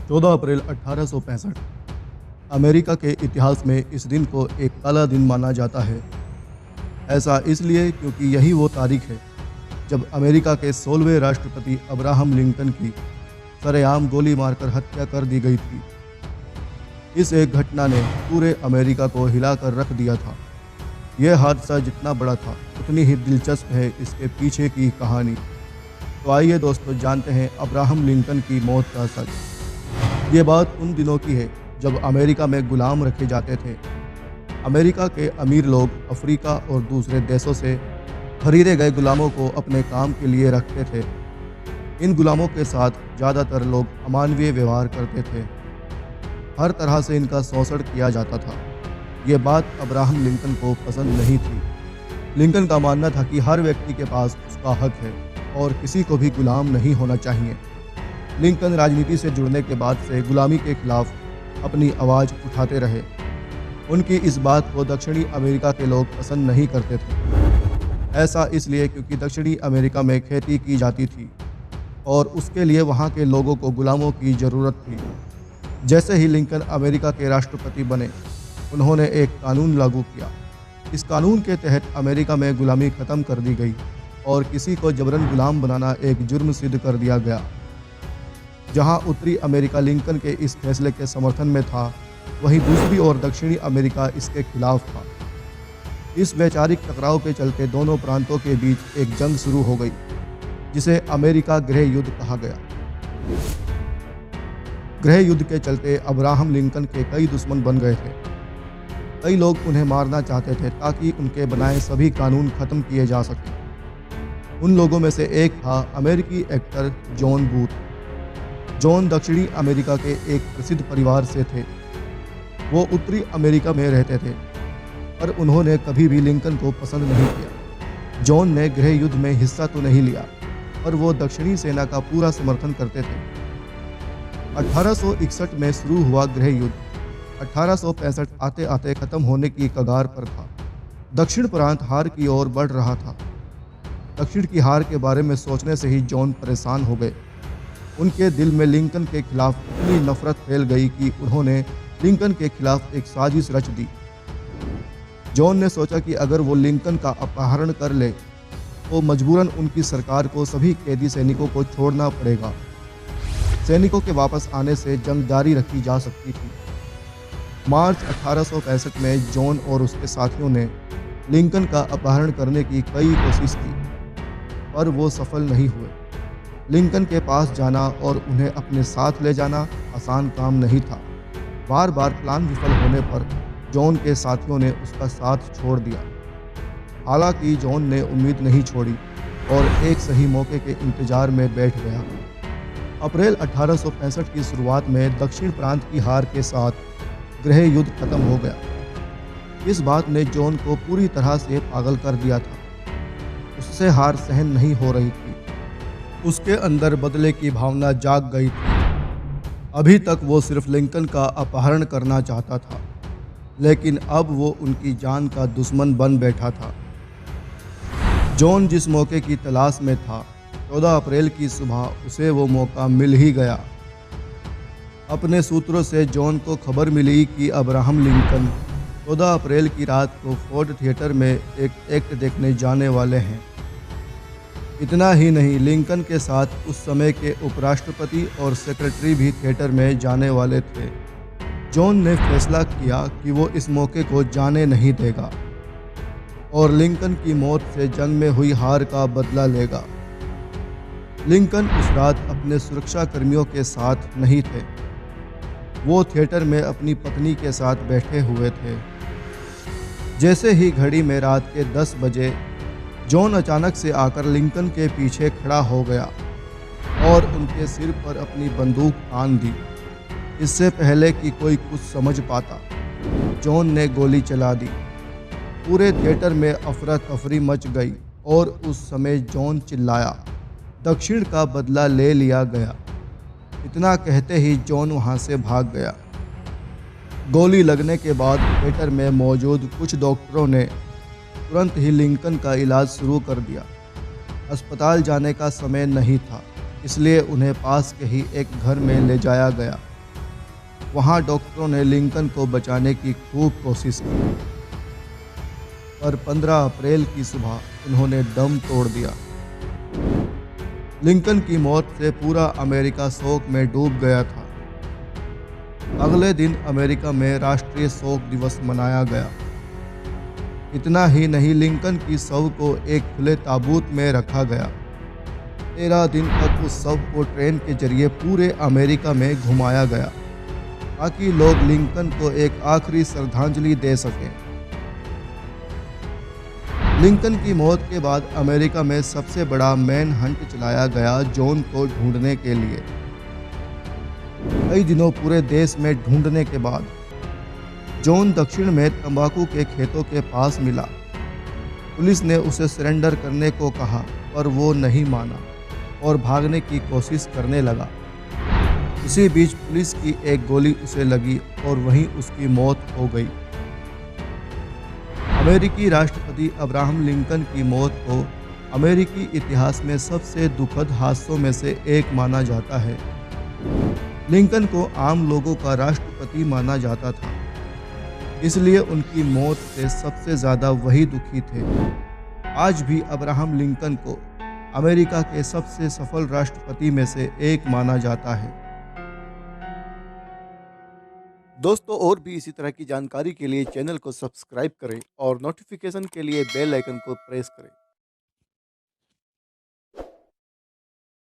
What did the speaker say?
14 अप्रैल 1865। America के इतिहास में इस दिन को एक काला दिन माना जाता है। ऐसा इसलिए क्योंकि यही वो तारीख है जब अमेरिका के 16वें राष्ट्रपति अब्राहम लिंकन की सरेआम गोली मारकर हत्या कर दी गई थी। इस एक घटना ने पूरे अमेरिका को हिलाकर रख दिया था। यह हादसा जितना बड़ा था उतनी ही दिलचस्प है इसके पीछे की कहानी। तो आइए दोस्तों, जानते हैं अब्राहम लिंकन की मौत का सच। ये बात उन दिनों की है जब अमेरिका में गुलाम रखे जाते थे। अमेरिका के अमीर लोग अफ्रीका और दूसरे देशों से खरीदे गए गुलामों को अपने काम के लिए रखते थे। इन गुलामों के साथ ज़्यादातर लोग अमानवीय व्यवहार करते थे। हर तरह से इनका शोषण किया जाता था। ये बात अब्राहम लिंकन को पसंद नहीं थी। लिंकन का मानना था कि हर व्यक्ति के पास उसका हक है और किसी को भी गुलाम नहीं होना चाहिए। लिंकन राजनीति से जुड़ने के बाद से गुलामी के खिलाफ अपनी आवाज़ उठाते रहे। उनकी इस बात को दक्षिणी अमेरिका के लोग पसंद नहीं करते थे। ऐसा इसलिए क्योंकि दक्षिणी अमेरिका में खेती की जाती थी और उसके लिए वहाँ के लोगों को गुलामों की ज़रूरत थी। जैसे ही लिंकन अमेरिका के राष्ट्रपति बने, उन्होंने एक कानून लागू किया। इस कानून के तहत अमेरिका में गुलामी ख़त्म कर दी गई और किसी को जबरन गुलाम बनाना एक जुर्म सिद्ध कर दिया गया। जहां उत्तरी अमेरिका लिंकन के इस फैसले के समर्थन में था, वहीं दूसरी ओर दक्षिणी अमेरिका इसके खिलाफ था। इस वैचारिक टकराव के चलते दोनों प्रांतों के बीच एक जंग शुरू हो गई, जिसे अमेरिका गृह युद्ध कहा गया। गृह युद्ध के चलते अब्राहम लिंकन के कई दुश्मन बन गए थे। कई लोग उन्हें मारना चाहते थे ताकि उनके बनाए सभी कानून खत्म किए जा सकें। उन लोगों में से एक था अमेरिकी एक्टर जॉन बूथ। जॉन दक्षिणी अमेरिका के एक प्रसिद्ध परिवार से थे। वो उत्तरी अमेरिका में रहते थे, पर उन्होंने कभी भी लिंकन को पसंद नहीं किया। जॉन ने गृह युद्ध में हिस्सा तो नहीं लिया, पर वो दक्षिणी सेना का पूरा समर्थन करते थे। 1861 में शुरू हुआ गृह युद्ध 1865 आते आते खत्म होने की कगार पर था। दक्षिण प्रांत हार की ओर बढ़ रहा था। दक्षिण की हार के बारे में सोचने से ही जॉन परेशान हो गए। उनके दिल में लिंकन के खिलाफ इतनी नफरत फैल गई कि उन्होंने लिंकन के खिलाफ एक साजिश रच दी। जॉन ने सोचा कि अगर वो लिंकन का अपहरण कर ले तो मजबूरन उनकी सरकार को सभी कैदी सैनिकों को छोड़ना पड़ेगा। सैनिकों के वापस आने से जंग जारी रखी जा सकती थी। मार्च 1865 में जॉन और उसके साथियों ने लिंकन का अपहरण करने की कई कोशिश की, पर वो सफल नहीं हुए। लिंकन के पास जाना और उन्हें अपने साथ ले जाना आसान काम नहीं था। बार बार प्लान विफल होने पर जॉन के साथियों ने उसका साथ छोड़ दिया। हालांकि जॉन ने उम्मीद नहीं छोड़ी और एक सही मौके के इंतजार में बैठ गया। अप्रैल 1865 की शुरुआत में दक्षिण प्रांत की हार के साथ गृह युद्ध खत्म हो गया। इस बात ने जॉन को पूरी तरह से पागल कर दिया था। उससे हार सहन नहीं हो रही थी। उसके अंदर बदले की भावना जाग गई थी। अभी तक वो सिर्फ लिंकन का अपहरण करना चाहता था, लेकिन अब वो उनकी जान का दुश्मन बन बैठा था। जॉन जिस मौके की तलाश में था, 14 अप्रैल की सुबह उसे वो मौका मिल ही गया। अपने सूत्रों से जॉन को खबर मिली कि अब्राहम लिंकन 14 अप्रैल की रात को फोर्ड थिएटर में एक एक्ट देखने जाने वाले हैं। इतना ही नहीं, लिंकन के साथ उस समय के उपराष्ट्रपति और सेक्रेटरी भी थिएटर में जाने वाले थे। जॉन ने फैसला किया कि वो इस मौके को जाने नहीं देगा और लिंकन की मौत से जंग में हुई हार का बदला लेगा। लिंकन उस रात अपने सुरक्षा कर्मियों के साथ नहीं थे। वो थिएटर में अपनी पत्नी के साथ बैठे हुए थे। जैसे ही घड़ी में रात के 10 बजे जॉन अचानक से आकर लिंकन के पीछे खड़ा हो गया और उनके सिर पर अपनी बंदूक तान दी। इससे पहले कि कोई कुछ समझ पाता, जॉन ने गोली चला दी। पूरे थिएटर में अफरा तफरी मच गई और उस समय जॉन चिल्लाया, दक्षिण का बदला ले लिया गया। इतना कहते ही जॉन वहां से भाग गया। गोली लगने के बाद थिएटर में मौजूद कुछ डॉक्टरों ने तुरंत ही लिंकन का इलाज शुरू कर दिया। अस्पताल जाने का समय नहीं था, इसलिए उन्हें पास के ही एक घर में ले जाया गया। वहां डॉक्टरों ने लिंकन को बचाने की खूब कोशिश की, पर 15 अप्रैल की सुबह उन्होंने दम तोड़ दिया। लिंकन की मौत से पूरा अमेरिका शोक में डूब गया था। अगले दिन अमेरिका में राष्ट्रीय शोक दिवस मनाया गया। इतना ही नहीं, लिंकन की शव को एक खुले ताबूत में रखा गया। 13 दिन तक उस शव को ट्रेन के जरिए पूरे अमेरिका में घुमाया गया, ताकि लोग लिंकन को एक आखिरी श्रद्धांजलि दे सकें। लिंकन की मौत के बाद अमेरिका में सबसे बड़ा मैन हंट चलाया गया जॉन को ढूंढने के लिए। कई दिनों पूरे देश में ढूंढने के बाद जॉन दक्षिण में तंबाकू के खेतों के पास मिला। पुलिस ने उसे सरेंडर करने को कहा, पर वो नहीं माना और भागने की कोशिश करने लगा। इसी बीच पुलिस की एक गोली उसे लगी और वहीं उसकी मौत हो गई। अमेरिकी राष्ट्रपति अब्राहम लिंकन की मौत को अमेरिकी इतिहास में सबसे दुखद हादसों में से एक माना जाता है। लिंकन को आम लोगों का राष्ट्रपति माना जाता था, इसलिए उनकी मौत से सबसे ज़्यादा वही दुखी थे। आज भी अब्राहम लिंकन को अमेरिका के सबसे सफल राष्ट्रपति में से एक माना जाता है। दोस्तों, और भी इसी तरह की जानकारी के लिए चैनल को सब्सक्राइब करें और नोटिफिकेशन के लिए बेल आइकन को प्रेस करें।